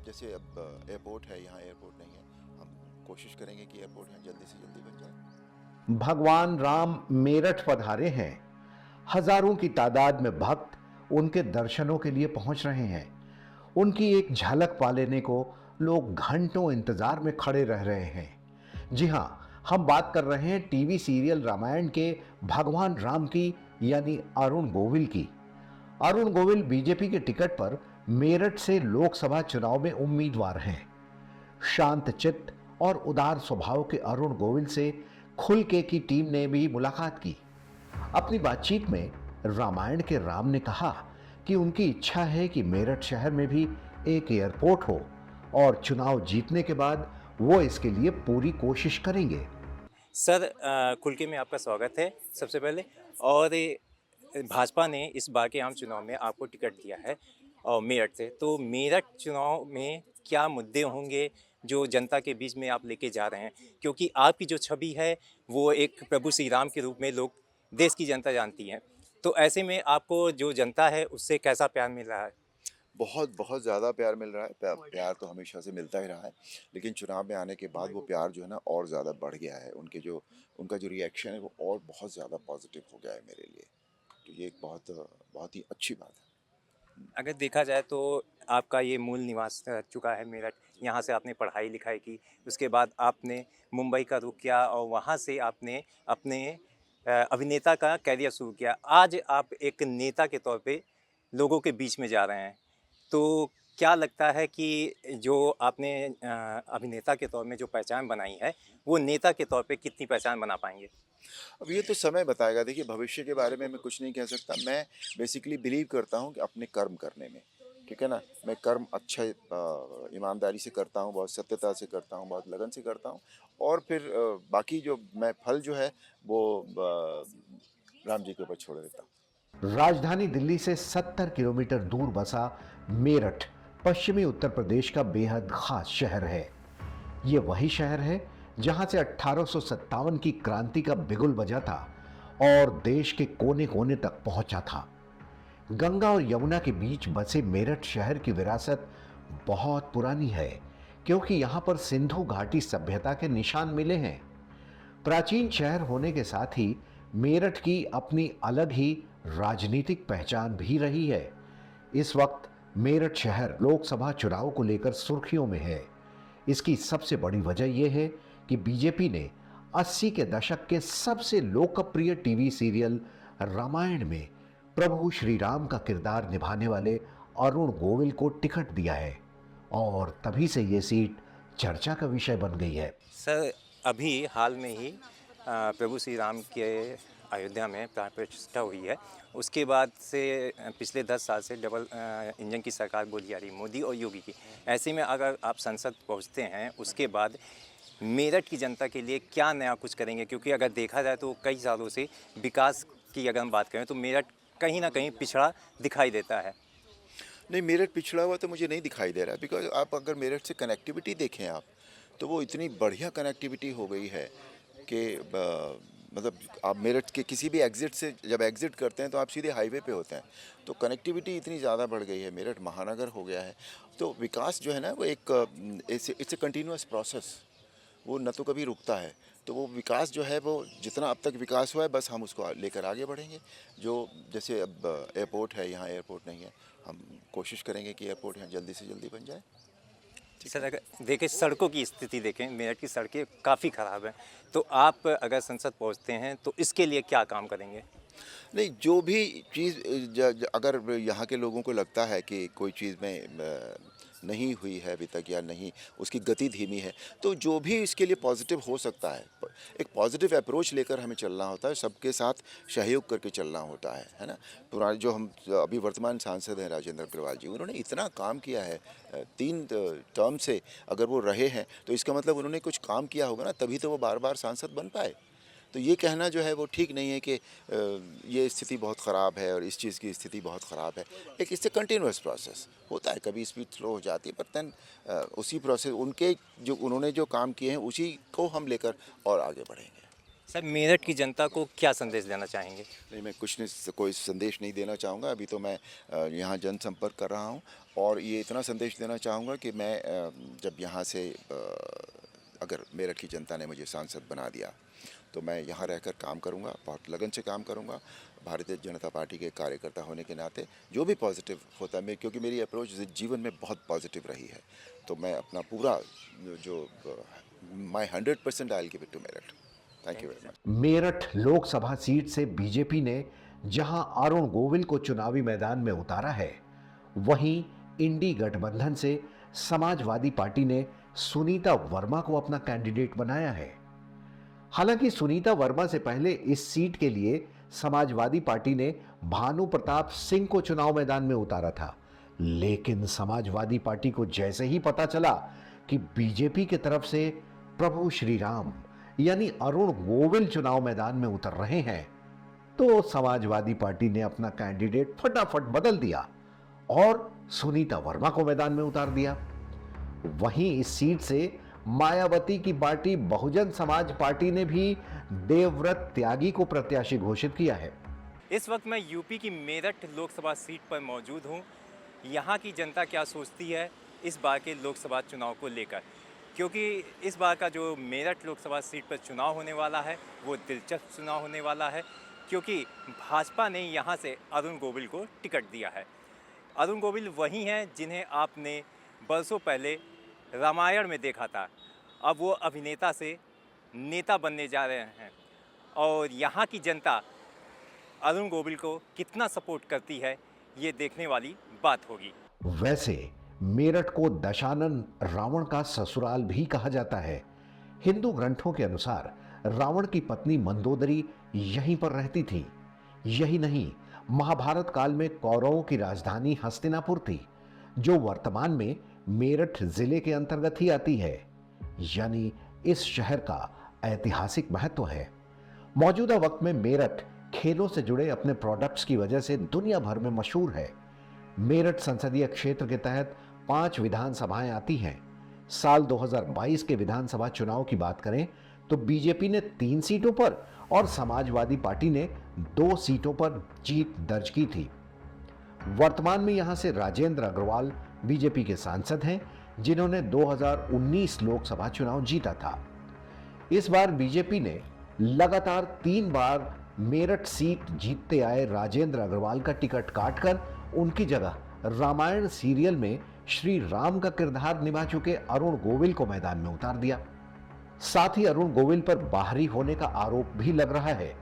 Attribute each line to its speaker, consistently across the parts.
Speaker 1: जैसे अब एयरपोर्ट है, यहाँ एयरपोर्ट नहीं है, हम कोशिश करेंगे कि एयरपोर्ट यहाँ जल्दी से जल्दी बन जाए।
Speaker 2: भगवान राम मेरठ पधारे हैं। हजारों की तादाद में भक्त उनके दर्शनों के लिए पहुंच रहे हैं। उनकी एक झलक पा लेने को लोग घंटों इंतजार में खड़े रह रहे हैं। जी हां, हम बात कर रहे हैं टीवी सीरियल रामायण के भगवान राम की, यानी अरुण गोविल की। अरुण गोविल बीजेपी के टिकट पर मेरठ से लोकसभा चुनाव में उम्मीदवार हैं। शांत चित्त और उदार स्वभाव के अरुण गोविल से खुल के की टीम ने भी मुलाकात की। अपनी बातचीत में रामायण के राम ने कहा कि उनकी इच्छा है कि मेरठ शहर में भी एक एयरपोर्ट हो और चुनाव जीतने के बाद वो इसके लिए पूरी कोशिश करेंगे।
Speaker 3: सर, खुल के में आपका स्वागत है सबसे पहले। और भाजपा ने इस बार के आम चुनाव में आपको टिकट दिया है और मेरठ से, तो मेरठ चुनाव में क्या मुद्दे होंगे जो जनता के बीच में आप लेके जा रहे हैं? क्योंकि आपकी जो छवि है वो एक प्रभु श्री राम के रूप में लोग, देश की जनता जानती है। तो ऐसे में आपको जो जनता है उससे कैसा प्यार मिल रहा है?
Speaker 1: बहुत बहुत ज़्यादा प्यार मिल रहा है। प्यार तो हमेशा से मिलता ही रहा है, लेकिन चुनाव में आने के बाद वो प्यार जो है ना और ज़्यादा बढ़ गया है। उनका जो रिएक्शन है वो और बहुत ज़्यादा पॉजिटिव हो गया है मेरे लिए। तो ये एक बहुत बहुत ही अच्छी बात है।
Speaker 3: अगर देखा जाए तो आपका ये मूल निवास रह चुका है मेरठ। यहाँ से आपने पढ़ाई लिखाई की, उसके बाद आपने मुंबई का रुख किया और वहाँ से आपने अपने अभिनेता का करियर शुरू किया। आज आप एक नेता के तौर पे लोगों के बीच में जा रहे हैं। तो क्या लगता है कि जो आपने अभिनेता के तौर में जो पहचान बनाई है, वो नेता के तौर पे कितनी पहचान बना पाएंगे?
Speaker 1: अब ये तो समय बताएगा। देखिए, भविष्य के बारे में मैं कुछ नहीं कह सकता। मैं बेसिकली बिलीव करता हूँ कि अपने कर्म करने में, ठीक है ना। मैं कर्म अच्छे ईमानदारी से करता हूँ, बहुत सत्यता से करता हूँ, बहुत लगन से करता हूँ, और फिर बाकी जो मैं फल जो है वो राम जी के ऊपर छोड़ देता हूँ।
Speaker 2: राजधानी दिल्ली से 70 किलोमीटर दूर बसा मेरठ पश्चिमी उत्तर प्रदेश का बेहद खास शहर है। ये वही शहर है जहां से 1857 की क्रांति का बिगुल बजा था और देश के कोने कोने तक पहुंचा था। गंगा और यमुना के बीच बसे मेरठ शहर की विरासत बहुत पुरानी है, क्योंकि यहां पर सिंधु घाटी सभ्यता के निशान मिले हैं। प्राचीन शहर होने के साथ ही मेरठ की अपनी अलग ही राजनीतिक पहचान भी रही है। इस वक्त मेरठ शहर लोकसभा चुनाव को लेकर सुर्खियों में है। इसकी सबसे बड़ी वजह यह है कि बीजेपी ने 80 के दशक के सबसे लोकप्रिय टीवी सीरियल रामायण में प्रभु श्री राम का किरदार निभाने वाले अरुण गोविल को टिकट दिया है और तभी से ये सीट चर्चा का विषय बन गई है।
Speaker 3: सर, अभी हाल में ही प्रभु श्री राम के अयोध्या में प्राण प्रतिष्ठा हुई है। उसके बाद से पिछले 10 साल से डबल इंजन की सरकार बोली जा रही, मोदी और योगी की। ऐसे में अगर आप संसद पहुंचते हैं, उसके बाद मेरठ की जनता के लिए क्या नया कुछ करेंगे? क्योंकि अगर देखा जाए तो कई सालों से विकास की अगर हम बात करें तो मेरठ कहीं ना कहीं पिछड़ा दिखाई देता है।
Speaker 1: नहीं, मेरठ पिछड़ा हुआ तो मुझे नहीं दिखाई दे रहा है। बिकॉज आप अगर मेरठ से कनेक्टिविटी देखें आप, तो वो इतनी बढ़िया कनेक्टिविटी हो गई है कि मतलब आप मेरठ के किसी भी एग्ज़िट से जब एग्ज़िट करते हैं तो आप सीधे हाईवे पे होते हैं। तो कनेक्टिविटी इतनी ज़्यादा बढ़ गई है, मेरठ महानगर हो गया है। तो विकास जो है ना वो एक इट्स ए कंटिन्यूअस प्रोसेस, वो न तो कभी रुकता है। तो वो विकास जो है वो जितना अब तक विकास हुआ है, बस हम उसको लेकर आगे बढ़ेंगे। जो जैसे अब एयरपोर्ट है, यहाँ एयरपोर्ट नहीं है, हम कोशिश करेंगे कि एयरपोर्ट यहाँ जल्दी से जल्दी बन जाए।
Speaker 3: सर, अगर देखें सड़कों की स्थिति देखें, मेरठ की सड़कें काफ़ी ख़राब हैं। तो आप अगर संसद पहुंचते हैं तो इसके लिए क्या काम करेंगे?
Speaker 1: नहीं, जो भी चीज़ अगर यहाँ के लोगों को लगता है कि कोई चीज़ में नहीं हुई है अभी तक, या नहीं उसकी गति धीमी है, तो जो भी इसके लिए पॉजिटिव हो सकता है, एक पॉजिटिव अप्रोच लेकर हमें चलना होता है, सबके साथ सहयोग करके चलना होता है ना। पुराने जो हम अभी वर्तमान सांसद हैं राजेंद्र अग्रवाल जी, उन्होंने इतना काम किया है 3 टर्म से। अगर वो रहे हैं तो इसका मतलब उन्होंने कुछ काम किया होगा ना, तभी तो वो बार बार सांसद बन पाए। तो ये कहना जो है वो ठीक नहीं है कि ये स्थिति बहुत ख़राब है और इस चीज़ की स्थिति बहुत ख़राब है। एक इससे कंटिन्यूअस प्रोसेस होता है, कभी स्पीड स्लो हो जाती है, पर देन उसी प्रोसेस उनके जो उन्होंने जो काम किए हैं उसी को हम लेकर और आगे बढ़ेंगे।
Speaker 3: सर, मेरठ की जनता को क्या संदेश देना चाहेंगे?
Speaker 1: नहीं, मैं कुछ नहीं, कोई संदेश नहीं देना चाहूँगा। अभी तो मैं यहाँ जनसंपर्क कर रहा हूँ और ये इतना संदेश देना चाहूँगा कि मैं जब यहाँ से अगर मेरठ की जनता ने मुझे सांसद बना दिया तो मैं यहाँ रहकर काम करूँगा, बहुत लगन से काम करूँगा। भारतीय जनता पार्टी के कार्यकर्ता होने के नाते जो भी पॉजिटिव होता है, मैं क्योंकि मेरी अप्रोच जीवन में बहुत पॉजिटिव रही है, तो मैं अपना पूरा जो my 100% I will give it to Meerut. Thank you very much.
Speaker 2: Meerut Lok Sabha seat से बीजेपी ने जहां अरुण गोविल को चुनावी मैदान में उतारा है, वहीं इंडी गठबंधन से समाजवादी पार्टी ने सुनीता वर्मा को अपना कैंडिडेट बनाया है। हालांकि सुनीता वर्मा से पहले इस सीट के लिए समाजवादी पार्टी ने भानु प्रताप सिंह को चुनाव मैदान में उतारा था, लेकिन समाजवादी पार्टी को जैसे ही पता चला कि बीजेपी की तरफ से प्रभु श्री राम यानी अरुण गोविल चुनाव मैदान में उतर रहे हैं, तो समाजवादी पार्टी ने अपना कैंडिडेट फटाफट बदल दिया और सुनीता वर्मा को मैदान में उतार दिया। वहीं इस सीट से मायावती की पार्टी बहुजन समाज पार्टी ने भी देवव्रत त्यागी को प्रत्याशी घोषित किया है।
Speaker 3: इस वक्त मैं यूपी की मेरठ लोकसभा सीट पर मौजूद हूँ। यहाँ की जनता क्या सोचती है इस बार के लोकसभा चुनाव को लेकर, क्योंकि इस बार का जो मेरठ लोकसभा सीट पर चुनाव होने वाला है वो दिलचस्प चुनाव होने वाला है, क्योंकि भाजपा ने यहाँ से अरुण गोविल को टिकट दिया है। अरुण गोविल वही हैं जिन्हें आपने बरसों पहले रामायण में देखा था। अब वो अभिनेता से नेता बनने जा रहे हैं और यहाँ की जनता अरुण गोविल को कितना सपोर्ट करती है ये देखने वाली बात होगी।
Speaker 2: वैसे मेरठ को दशानन रावण का ससुराल भी कहा जाता है। हिंदू ग्रंथों के अनुसार रावण की पत्नी मंदोदरी यहीं पर रहती थी। यही नहीं, महाभारत काल में कौरवों की राजधानी हस्तिनापुर थी, जो वर्तमान में मेरठ जिले के अंतर्गत ही आती है। यानी इस शहर का ऐतिहासिक महत्व है। मौजूदा वक्त में मेरठ खेलों से जुड़े अपने प्रोडक्ट्स की वजह से दुनिया भर में मशहूर है। मेरठ संसदीय क्षेत्र के तहत 5 विधानसभाएं आती हैं। साल 2022 के विधानसभा चुनाव की बात करें तो बीजेपी ने 3 सीटों पर और समाजवादी पार्टी ने 2 सीटों पर जीत दर्ज की थी। वर्तमान में यहां से राजेंद्र अग्रवाल बीजेपी के सांसद हैं, जिन्होंने 2019 लोकसभा चुनाव जीता था। इस बार बीजेपी ने लगातार 3 बार मेरठ सीट जीतते आए राजेंद्र अग्रवाल का टिकट काटकर उनकी जगह रामायण सीरियल में श्री राम का किरदार निभा चुके अरुण गोविल को मैदान में उतार दिया। साथ ही अरुण गोविल पर बाहरी होने का आरोप भी लग रहा है।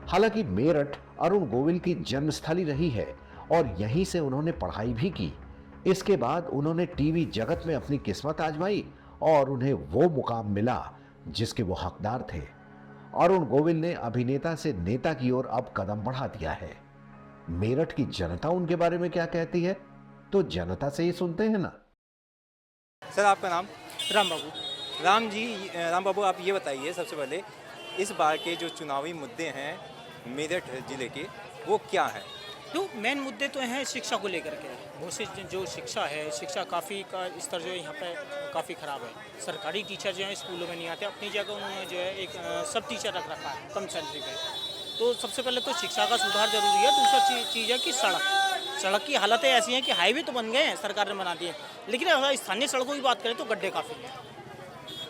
Speaker 2: हालांकि मेरठ अरुण गोविल की जन्मस्थली रही है और यहीं से उन्होंने पढ़ाई भी की। इसके बाद उन्होंने टीवी जगत में अपनी किस्मत आजमाई और उन्हें वो मुकाम मिला जिसके वो हकदार थे। अरुण गोविल ने अभिनेता से नेता की ओर अब कदम बढ़ा दिया है। मेरठ की जनता उनके बारे में क्या कहती है, तो जनता से ही सुनते हैं ना।
Speaker 3: सर, आपका नाम?
Speaker 4: राम बाबू।
Speaker 3: राम बाबू, आप ये बताइए सबसे पहले इस बार के जो चुनावी मुद्दे हैं मेरठ जिले के वो क्या हैं?
Speaker 4: तो मेन मुद्दे तो हैं शिक्षा को लेकर के। बहुत से जो शिक्षा है, शिक्षा काफ़ी का स्तर जो है यहाँ पे काफ़ी ख़राब है। सरकारी टीचर जो है स्कूलों में नहीं आते, अपनी जगह उन्होंने जो है एक सब टीचर रख रखा है कम सैलरी पे। तो सबसे पहले तो शिक्षा का सुधार जरूरी है। दूसरा चीज़ है कि सड़क की हालतें ऐसी हैं कि हाईवे तो बन गए हैं, सरकार ने बना दिए, लेकिन अगर स्थानीय सड़कों की बात करें तो गड्ढे काफ़ी हैं।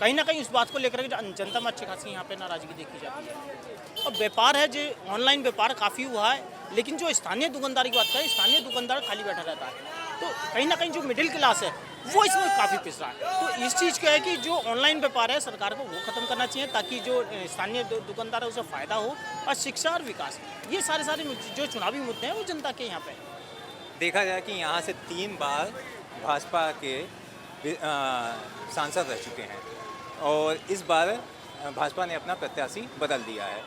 Speaker 4: कहीं ना कहीं उस बात को लेकर के जनता में अच्छी खासी यहाँ पे नाराज़गी देखी जाती है। और व्यापार है जो ऑनलाइन व्यापार काफ़ी हुआ है, लेकिन जो स्थानीय दुकानदार की बात करें, स्थानीय दुकानदार खाली बैठा रहता है। तो कहीं ना कहीं जो मिडिल क्लास है वो इसमें काफ़ी पिस रहा है। तो इस चीज़ का है कि जो ऑनलाइन व्यापार है सरकार को वो ख़त्म करना चाहिए, ताकि जो स्थानीय दुकानदार है उसे फ़ायदा हो। और शिक्षा और विकास, ये सारे जो चुनावी मुद्दे हैं वो जनता के यहाँ पे
Speaker 3: देखा जाए कि यहाँ से 3 बार भाजपा के सांसद रह चुके हैं और इस बार भाजपा ने अपना प्रत्याशी बदल दिया है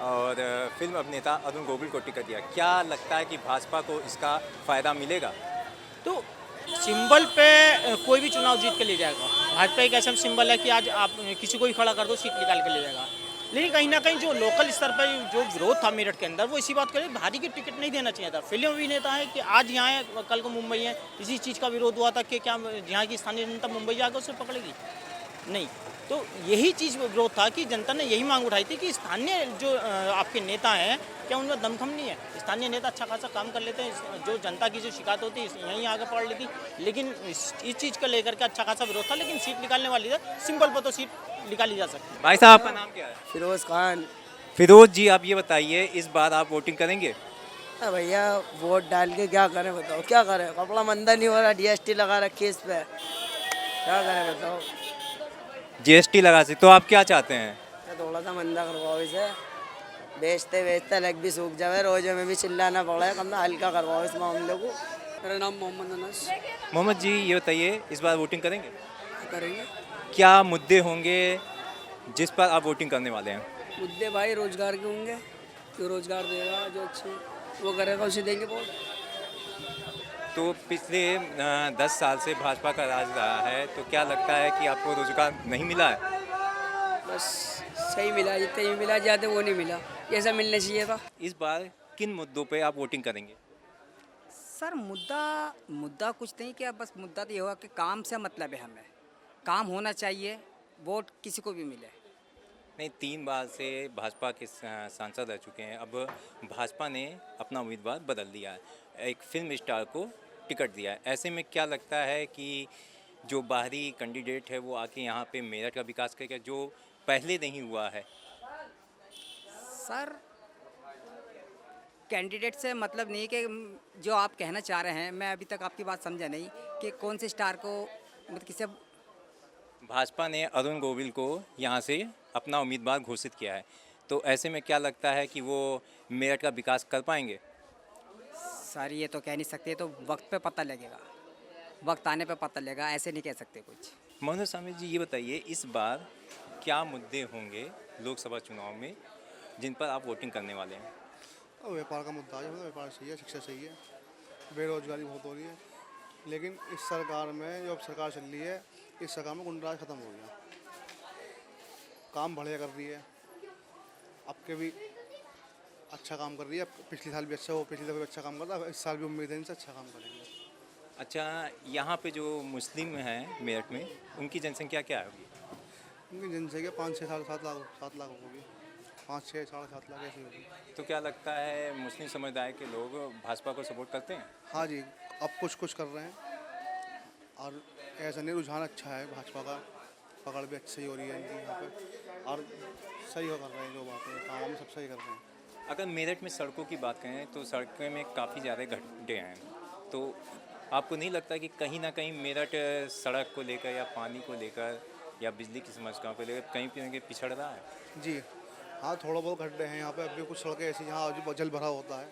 Speaker 3: और फिल्म अभिनेता अरुण गोविल को टिकट दिया। क्या लगता है कि भाजपा को इसका फ़ायदा मिलेगा?
Speaker 4: तो सिंबल पे कोई भी चुनाव जीत के ले जाएगा। भाजपा एक ऐसा सिंबल है कि आज आप किसी को भी खड़ा कर दो, सीट निकाल के ले जाएगा। लेकिन कहीं ना कहीं जो लोकल स्तर पर जो विरोध था मेरठ के अंदर, वो इसी बात करें भारी की टिकट नहीं देना चाहिए था। फिल्म अभिनेता है कि आज यहाँ है, कल को मुंबई है। इसी चीज़ का विरोध हुआ था कि क्या यहाँ की स्थानीय जनता मुंबई जाकर उसे पकड़ेगी? नहीं। तो यही चीज़ विरोध था कि जनता ने यही मांग उठाई थी कि स्थानीय जो आपके नेता हैं, क्या उनमें दमखम नहीं है? स्थानीय नेता अच्छा खासा काम कर लेते हैं, जो जनता की जो शिकायत होती है यहीं आगे पड़ लेती, लेकिन इस चीज़ को लेकर के अच्छा खासा विरोध था, लेकिन सीट निकालने वाली है, सिंपल पर तो सीट निकाली जा सकती है।
Speaker 3: भाई साहब आपका नाम क्या है?
Speaker 5: फिरोज खान।
Speaker 3: फिरोज जी, आप ये बताइए इस बार आप वोटिंग करेंगे?
Speaker 5: भैया वोट डाल के क्या करें बताओ, क्या करें? कपड़ा मंदा नहीं हो रहा, जीएसटी लगा रखी है इस पे, क्या करें बताओ?
Speaker 3: जीएसटी लगा से तो आप क्या चाहते हैं?
Speaker 5: थोड़ा सा मंदा करवाओ इसे, बेचते बेचते लग भी सूख जाए, रोजे में भी चिल्लाना पड़ा, कम ना हल्का करवाओ इस मामले को। मेरा नाम मोहम्मद अनस।
Speaker 3: मोहम्मद जी, ये बताइए इस बार वोटिंग करेंगे?
Speaker 5: करेंगे।
Speaker 3: क्या मुद्दे होंगे जिस पर आप वोटिंग करने वाले हैं?
Speaker 5: मुद्दे भाई रोजगार के होंगे, जो रोजगार देगा, जो अच्छे वो करेगा उसे देंगे वोट।
Speaker 3: तो पिछले 10 साल से भाजपा का राज रहा है, तो क्या लगता है कि आपको रोजगार नहीं मिला है?
Speaker 5: बस सही मिला, जितने भी मिला, ज़्यादा वो नहीं मिला, जैसा मिलना चाहिए था।
Speaker 3: इस बार किन मुद्दों पे आप वोटिंग करेंगे?
Speaker 6: सर मुद्दा कुछ नहीं किया, बस मुद्दा तो ये हुआ कि काम से मतलब है, हमें काम होना चाहिए, वोट किसी को भी मिले।
Speaker 3: नहीं, 3 बार से भाजपा के सांसद रह चुके हैं। अब भाजपा ने अपना उम्मीदवार बदल दिया है, एक फिल्म स्टार को टिकट दिया है। ऐसे में क्या लगता है कि जो बाहरी कैंडिडेट है वो आके यहाँ पे मेरठ का विकास करेगा, जो पहले नहीं हुआ है?
Speaker 6: सर कैंडिडेट से मतलब नहीं कि जो आप कहना चाह रहे हैं, मैं अभी तक आपकी बात समझा नहीं कि कौन से स्टार को मतलब किसे।
Speaker 3: भाजपा ने अरुण गोविल को यहाँ से अपना उम्मीदवार घोषित किया है, तो ऐसे में क्या लगता है कि वो मेरठ का विकास कर पाएंगे?
Speaker 6: सर ये तो कह नहीं सकते, तो वक्त पे पता लगेगा, वक्त आने पे पता लगेगा, ऐसे नहीं कह सकते कुछ।
Speaker 3: मोहम्मद सामिद जी, ये बताइए इस बार क्या मुद्दे होंगे लोकसभा चुनाव में जिन पर आप वोटिंग करने वाले हैं?
Speaker 7: व्यापार का मुद्दा है, व्यापार सही है, शिक्षा सही है, बेरोजगारी बहुत हो रही है, लेकिन इस सरकार में जो सरकार चल रही है, इस सरकार में गुंडाराज खत्म हो गया, काम बढ़िया कर रही है, अब के भी अच्छा काम कर रही है, पिछले साल भी अच्छा हो, पिछले दफे भी अच्छा काम करता है, इस साल भी उम्मीद है इनसे अच्छा काम करेंगे।
Speaker 3: अच्छा, यहाँ पे जो मुस्लिम हैं मेरठ में, उनकी जनसंख्या क्या होगी?
Speaker 7: उनकी जनसंख्या 5-6 साढ़े 7 लाख होगी, 5-6 साढ़े 7 लाख ऐसी होगी।
Speaker 3: तो क्या लगता है मुस्लिम समुदाय के लोग भाजपा को सपोर्ट करते हैं?
Speaker 7: हाँ जी, अब कुछ कर रहे हैं, और ऐसा नहीं, रुझान अच्छा है भाजपा का, पकड़ भी अच्छी हो रही है इनकी यहाँ पे, और सही हो कर रहे हैं, जो बातें काम सब सही कर रहे हैं।
Speaker 3: अगर मेरठ में सड़कों की बात करें तो सड़कों में काफ़ी ज़्यादा गड्ढे हैं, तो आपको नहीं लगता कि कहीं ना कहीं मेरठ सड़क को लेकर या पानी को लेकर या बिजली की समस्याओं को लेकर कहीं पे पिछड़ रहा है?
Speaker 7: जी हाँ, थोड़ा बहुत गड्ढे हैं यहाँ पे, अभी कुछ सड़कें ऐसी जहाँ आज जल भरा होता है,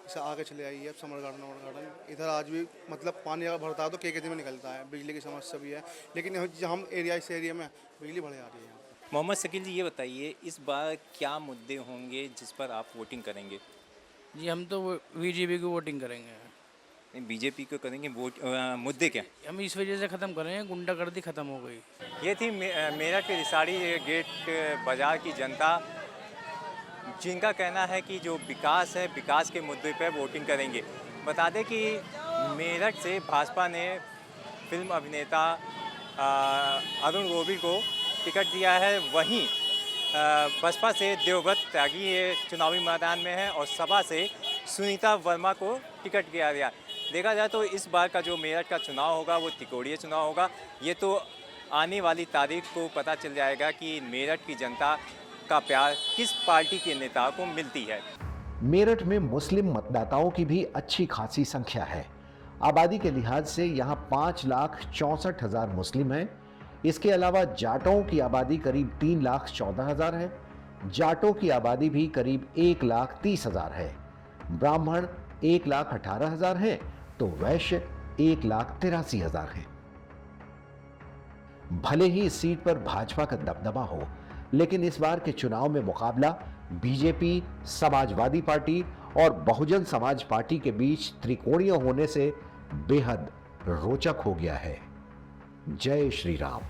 Speaker 7: जैसे आगे चले आइए अब समर गार्डन, इधर आज भी मतलब पानी अगर भरता है तो के में निकलता है, बिजली की समस्या भी है, लेकिन हम इस एरिया में बिजली बढ़िया आ रही है।
Speaker 3: मोहम्मद शकील जी, ये बताइए इस बार क्या मुद्दे होंगे जिस पर आप वोटिंग करेंगे?
Speaker 8: जी हम तो बीजेपी को वोटिंग करेंगे।
Speaker 3: नहीं, बीजेपी को करेंगे वोट। मुद्दे क्या?
Speaker 8: हम इस वजह से ख़त्म करेंगे, गुंडागर्दी ख़त्म हो गई।
Speaker 3: ये थी मेरठ के रिसाड़ी गेट बाज़ार की जनता, जिनका कहना है कि जो विकास है, विकास के मुद्दे पर वोटिंग करेंगे। बता दें कि मेरठ से भाजपा ने फिल्म अभिनेता अरुण गोविल को टिकट दिया है, वहीं बसपा से देवव्रत त्यागी ये चुनावी मैदान में है और सपा से सुनीता वर्मा को टिकट दिया गया। देखा जाए तो इस बार का जो मेरठ का चुनाव होगा वो त्रिकोणीय चुनाव होगा। ये तो आने वाली तारीख को पता चल जाएगा कि मेरठ की जनता का प्यार किस पार्टी के नेता को मिलती है।
Speaker 2: मेरठ में मुस्लिम मतदाताओं की भी अच्छी खासी संख्या है। आबादी के लिहाज से यहाँ 5,64,000 मुस्लिम हैं। इसके अलावा जाटों की आबादी करीब 3,14,000 है। जाटों की आबादी भी करीब 1,30,000 है। ब्राह्मण 1,18,000 है तो वैश्य 1,83,000 है। भले ही इस सीट पर भाजपा का दबदबा हो, लेकिन इस बार के चुनाव में मुकाबला बीजेपी, समाजवादी पार्टी और बहुजन समाज पार्टी के बीच त्रिकोणीय होने से बेहद रोचक हो गया है। जय श्री राम।